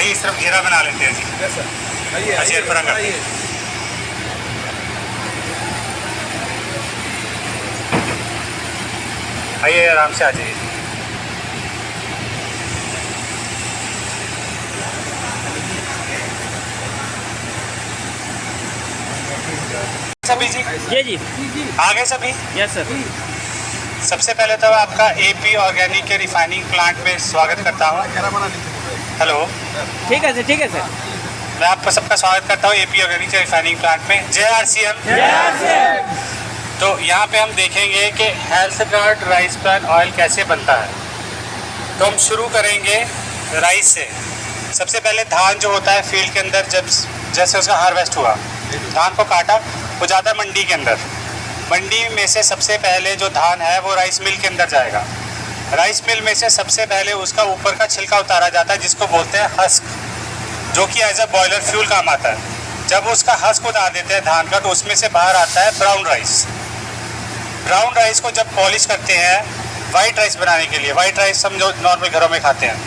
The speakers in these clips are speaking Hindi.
आइए इस तरफ घेरा बना लेते हैं जी। यस सर, आइए अच्छी एरफरा करते आइए। हैं। आइए आराम से आ जाइए। सभी जी जी आ गए सभी। Yes sir. सबसे पहले तो आपका एपी ऑर्गेनिक के रिफाइनिंग प्लांट में स्वागत करता हूँ। हेलो, ठीक है सर, ठीक है सर। मैं आपका सबका स्वागत करता हूँ एपी ऑर्गेनिक के रिफाइनिंग प्लांट में। JRCM। तो यहाँ पे हम देखेंगे कि health guard rice bran oil कैसे बनता है। तो हम शुरू करेंगे राइस से। सबसे पहले धान जो होता है फील्ड के अंदर, जब जैसे उसका हार्वेस्ट हुआ, धान को काटा, वो जाता है मंडी के अंदर। मंडी में से सबसे पहले जो धान है वो राइस मिल के अंदर जाएगा। राइस मिल में से सबसे पहले उसका ऊपर का छिलका उतारा जाता है, जिसको बोलते हैं हस्क, जो कि एज अ बॉयलर फ्यूल काम आता है। जब उसका हस्क उतार देते हैं धान का, तो उसमें से बाहर आता है ब्राउन राइस। ब्राउन राइस को जब पॉलिश करते हैं वाइट राइस बनाने के लिए, वाइट राइस हम जो नॉर्मल घरों में खाते हैं,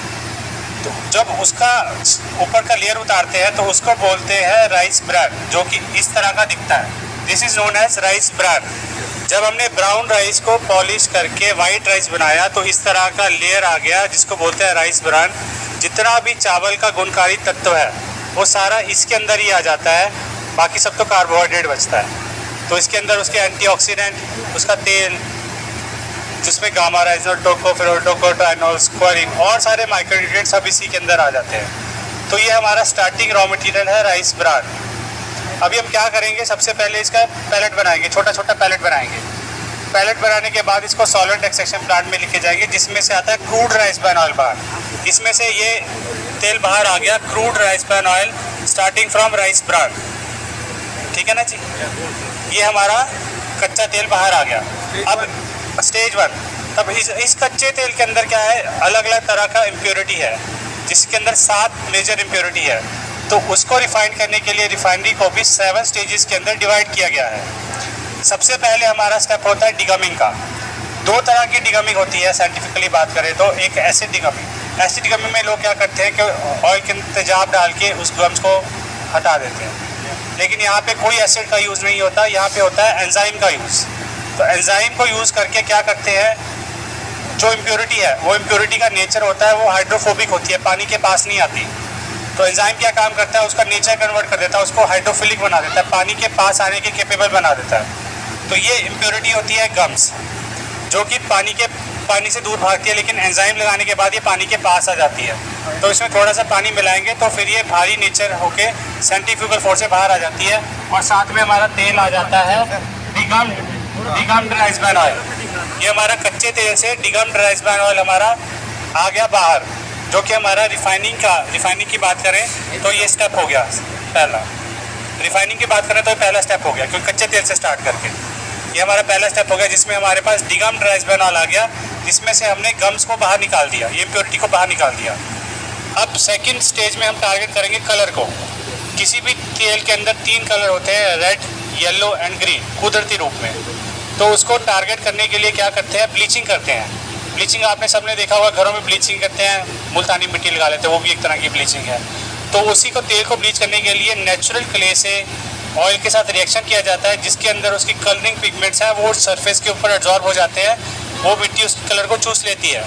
तो जब उसका ऊपर का लेयर उतारते हैं तो उसको बोलते हैं राइस ब्रान, जो कि इस तरह का दिखता है। This is known as rice bran. जब हमने ब्राउन राइस को पॉलिश करके वाइट राइस बनाया तो इस तरह का लेयर आ गया, जिसको बोलते हैं राइस ब्रान। जितना भी चावल का गुणकारी तत्व है वो सारा इसके अंदर ही आ जाता है, बाकी सब तो कार्बोहाइड्रेट बचता है। तो इसके अंदर उसके एंटीऑक्सीडेंट, उसका तेल जिसमें गामा राइजोल, टोकोफेरोल, टोकोटाइनोल, स्क्वालिन और सारे माइक्रोन्यूट्रिएंट्स सब इसी के अंदर आ जाते हैं। तो ये हमारा स्टार्टिंग रॉ मटेरियल है राइस ब्रान। अभी हम क्या करेंगे, सबसे पहले इसका पैलेट बनाएंगे, छोटा छोटा पैलेट बनाएंगे। पैलेट बनाने के बाद इसको सॉल्वेंट एक्सट्रैक्शन प्लांट में लेके जाएंगे, जिसमें से आता है क्रूड राइस ब्रान ऑयल बाहर। इसमें से ये तेल बाहर आ गया, crude rice bran oil starting from rice bran. ठीक है ना जी, ये हमारा कच्चा तेल बाहर आ गया। अब स्टेज 1, तब इस कच्चे तेल के अंदर क्या है, अलग अलग तरह का इम्प्योरिटी है, जिसके अंदर 7 मेजर इम्प्योरिटी है। तो उसको रिफाइन करने के लिए रिफाइनरी को भी 7 स्टेजेस के अंदर डिवाइड किया गया है। सबसे पहले हमारा स्टेप होता है डिगमिंग का। 2 तरह की डिगमिंग होती है साइंटिफिकली बात करें तो। एक एसिड डिगमिंग। एसिड डिगमिंग में लोग क्या करते हैं कि ऑयल के तेजाब डाल के उस गम्स को हटा देते हैं, लेकिन यहाँ पे कोई एसिड का यूज़ नहीं होता, यहाँ पे होता है एंजाइम का यूज़। तो एंजाइम को यूज़ करके क्या करते हैं, जो इम्प्योरिटी है वो इम्प्योरिटी का नेचर होता है वो हाइड्रोफोबिक होती है, पानी के पास नहीं आती। तो एंजाइम क्या काम करता है, उसका नेचर कन्वर्ट कर देता है, उसको हाइड्रोफिलिक बना देता है, पानी के पास आने के केपेबल बना देता है। तो ये इम्प्योरिटी होती है गम्स, जो कि पानी से दूर भागती है, लेकिन एंजाइम लगाने के बाद ये पानी के पास आ जाती है। तो इसमें थोड़ा सा पानी मिलाएंगे तो फिर ये भारी नेचर होके सेंट्रीफ्यूगल फोर्स से बाहर आ जाती है, और साथ में हमारा तेल आ जाता है डिगम्ड राइस ब्रान ऑयल। ये हमारा कच्चे तेल से डिगम्ड राइस ब्रान ऑयल हमारा आ गया बाहर, जो कि हमारा रिफाइनिंग की बात करें तो ये स्टेप हो गया पहला। रिफाइनिंग की बात करें तो पहला स्टेप हो गया, क्योंकि कच्चे तेल से स्टार्ट करके ये हमारा पहला स्टेप हो गया, जिसमें हमारे पास डिगम्ड राइस ब्रान ऑयल आ गया, जिसमें से हमने गम्स को बाहर निकाल दिया, ये इम्प्योरिटी को बाहर निकाल दिया। अब सेकंड स्टेज में हम टारगेट करेंगे कलर को। किसी भी तेल के अंदर 3 कलर होते हैं, रेड, येलो एंड ग्रीन, कुदरती रूप में। तो उसको टारगेट करने के लिए क्या करते हैं, ब्लीचिंग करते हैं। ब्लीचिंग आपने सबने देखा होगा, घरों में ब्लीचिंग करते हैं, मुल्तानी मिट्टी लगा लेते हैं, वो भी एक तरह की ब्लीचिंग है। तो उसी को तेल को ब्लीच करने के लिए नेचुरल क्ले से ऑयल के साथ रिएक्शन किया जाता है, जिसके अंदर उसकी कलरिंग पिगमेंट्स हैं वो सरफेस के ऊपर एब्जॉर्ब हो जाते हैं, वो मिट्टी उस कलर को चूस लेती है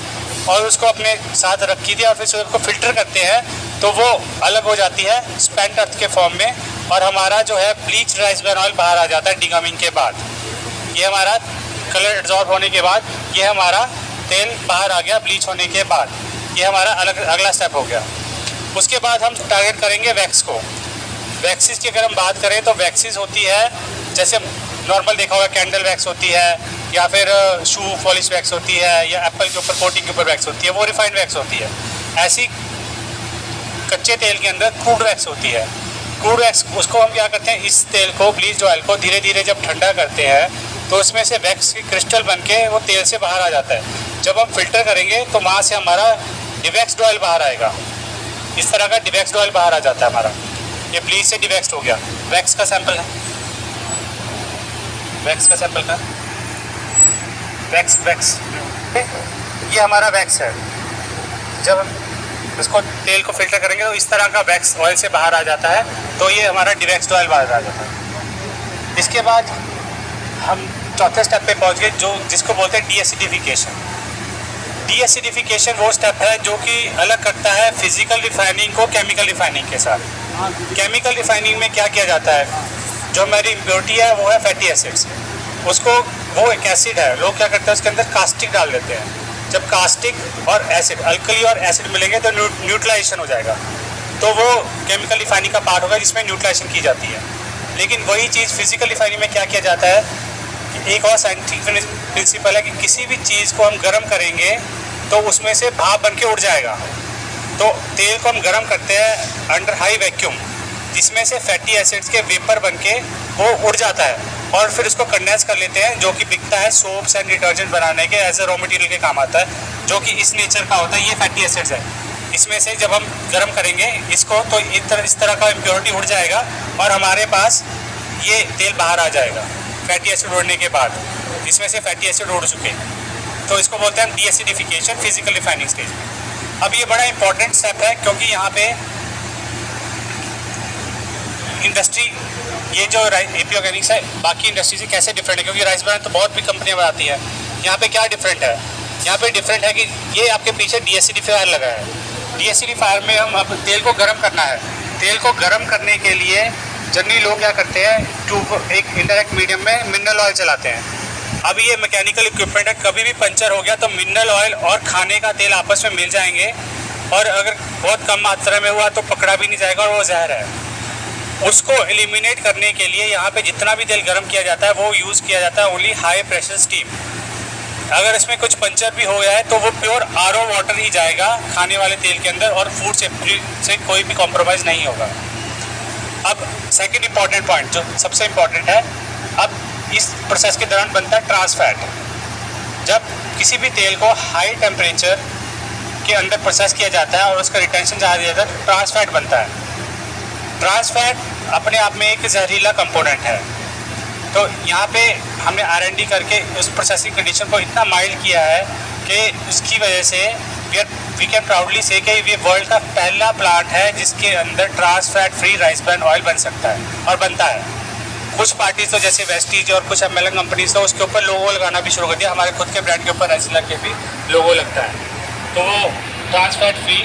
और उसको अपने साथ रखी थी, और फिर उसको फिल्टर करते हैं तो वो अलग हो जाती है स्पेंट अर्थ के फॉर्म में, और हमारा जो है ब्लीच राइस ब्रान ऑयल बाहर आ जाता है डिगमिंग के बाद। ये हमारा कलर एब्जॉर्ब होने के बाद ये हमारा तेल बाहर आ गया ब्लीच होने के बाद। ये हमारा अगला स्टेप हो गया। उसके बाद हम टारगेट करेंगे वैक्स को। वैक्सीज की अगर हम बात करें तो वैक्सीज होती है, जैसे नॉर्मल देखा होगा कैंडल वैक्स होती है, या फिर शू पॉलिश वैक्स होती है, या एप्पल के ऊपर कोटिंग के ऊपर वैक्स होती है, वो रिफाइंड वैक्स होती है। ऐसी कच्चे तेल के अंदर क्रूड वैक्स होती है। क्रूड वैक्स, उसको हम क्या करते हैं, इस तेल को, ब्लीच ऑयल को धीरे धीरे जब ठंडा करते हैं तो उसमें से वैक्स की क्रिस्टल बन के वो तेल से बाहर आ जाता है। जब हम फिल्टर करेंगे तो वहाँ से हमारा डिवैक्स्ड ऑयल बाहर आएगा, इस तरह का डिवैक्स्ड ऑयल बाहर आ जाता है हमारा। ये ब्लीच से डिवैक्स्ड हो गया। वैक्स का सैंपल है, वैक्स का सैंपल का वैक्स ये हमारा वैक्स है। जब इसको तेल को फिल्टर करेंगे तो इस तरह का वैक्स ऑयल से बाहर आ जाता है, तो ये हमारा डिवैक्स्ड ऑयल बाहर आ जाता है। इसके बाद हम चौथे स्टेप पे पहुंच गए, जो जिसको बोलते हैं डीएसिडिफिकेशन। डीएसिडिफिकेशन वो स्टेप है जो कि अलग करता है फिजिकल रिफाइनिंग को केमिकल रिफाइनिंग के साथ। केमिकल रिफाइनिंग में क्या किया जाता है, जो हमारी इम्प्योरिटी है वो है फैटी एसिड्स, उसको वो एक एसिड है, लोग क्या करते हैं उसके अंदर कास्टिक डाल देते हैं। जब कास्टिक और एसिड, अल्कली और एसिड मिलेंगे तो न्यूट्रलाइजेशन हो जाएगा, तो वो केमिकल रिफाइनिंग का पार्ट होगा जिसमें न्यूट्रलाइजेशन की जाती है। लेकिन वही चीज़ फिजिकल रिफाइनिंग में क्या किया जाता है, एक और साइंटिफिक प्रिंसिपल है कि किसी भी चीज़ को हम गर्म करेंगे तो उसमें से भाप बन के उड़ जाएगा। तो तेल को हम गर्म करते हैं अंडर हाई वैक्यूम, जिसमें से फैटी एसिड्स के वेपर बन के वो उड़ जाता है, और फिर उसको कंडेंस कर लेते हैं, जो कि बिकता है सोप्स एंड डिटर्जेंट बनाने के एज ए रॉ मटेरियल के काम आता है, जो कि इस नेचर का होता है। ये फैटी एसिड्स है, इसमें से जब हम गर्म करेंगे इसको तो इस तरह का इम्प्योरिटी उड़ जाएगा और हमारे पास ये तेल बाहर आ जाएगा फैटी एसिड उड़ने के बाद, इसमें से फैटी एसिड उड़ चुके। तो इसको बोलते हैं डीएसिडिफिकेशन फिजिकल रिफाइनिंग स्टेज में। अब ये बड़ा इंपॉर्टेंट स्टेप है, क्योंकि यहाँ पे इंडस्ट्री, ये जो एपी ऑर्गेनिक्स है बाकी इंडस्ट्री से कैसे डिफरेंट है, क्योंकि राइस ब्रांड तो बहुत भी कंपनियाँ बनाती है। यहाँ पे क्या डिफरेंट है, यहाँ पे डिफरेंट है कि ये आपके पीछे डीएसिडिफायर लगा है। डीएसिडिफायर में हम अब तेल को गर्म करना है। तेल को गर्म करने के लिए जनरली लोग क्या करते हैं, ट्यूब एक इंडायरेक्ट मीडियम में मिनरल ऑयल चलाते हैं। अब ये मैकेनिकल इक्विपमेंट है, कभी भी पंचर हो गया तो मिनरल ऑयल और खाने का तेल आपस में मिल जाएंगे, और अगर बहुत कम मात्रा में हुआ तो पकड़ा भी नहीं जाएगा और वो जहर है। उसको एलिमिनेट करने के लिए यहाँ पे जितना भी तेल गर्म किया जाता है वो यूज़ किया जाता है ओनली हाई प्रेशर स्टीम। अगर इसमें कुछ पंचर भी हो गया है तो वो प्योर आरओ वाटर ही जाएगा खाने वाले तेल के अंदर, और फूड सेफ्टी से कोई भी कॉम्प्रोमाइज़ नहीं होगा। अब सेकंड इम्पॉर्टेंट पॉइंट जो सबसे इम्पॉर्टेंट है, अब इस प्रोसेस के दौरान बनता है ट्रांस फैट। जब किसी भी तेल को हाई टेम्परेचर के अंदर प्रोसेस किया जाता है और उसका रिटेंशन ज़्यादा दिया जाता है तो ट्रांस फैट बनता है। ट्रांस फैट अपने आप में एक जहरीला कंपोनेंट है। तो यहाँ पे हमने R&D करके उस प्रोसेसिंग कंडीशन को इतना माइल्ड किया है कि उसकी वजह से वी कैन प्राउडली से कि ये वर्ल्ड का पहला प्लांट है जिसके अंदर trans fat free rice bran oil बन सकता है और बनता है। कुछ पार्टीज तो जैसे वेस्टीज और कुछ एमएलएन कंपनीज तो उसके ऊपर लोगो लगाना भी शुरू कर दिया। हमारे खुद के ब्रांड के ऊपर रेजिला के भी लोगो लगता है। तो वो ट्रांस फैट फ्री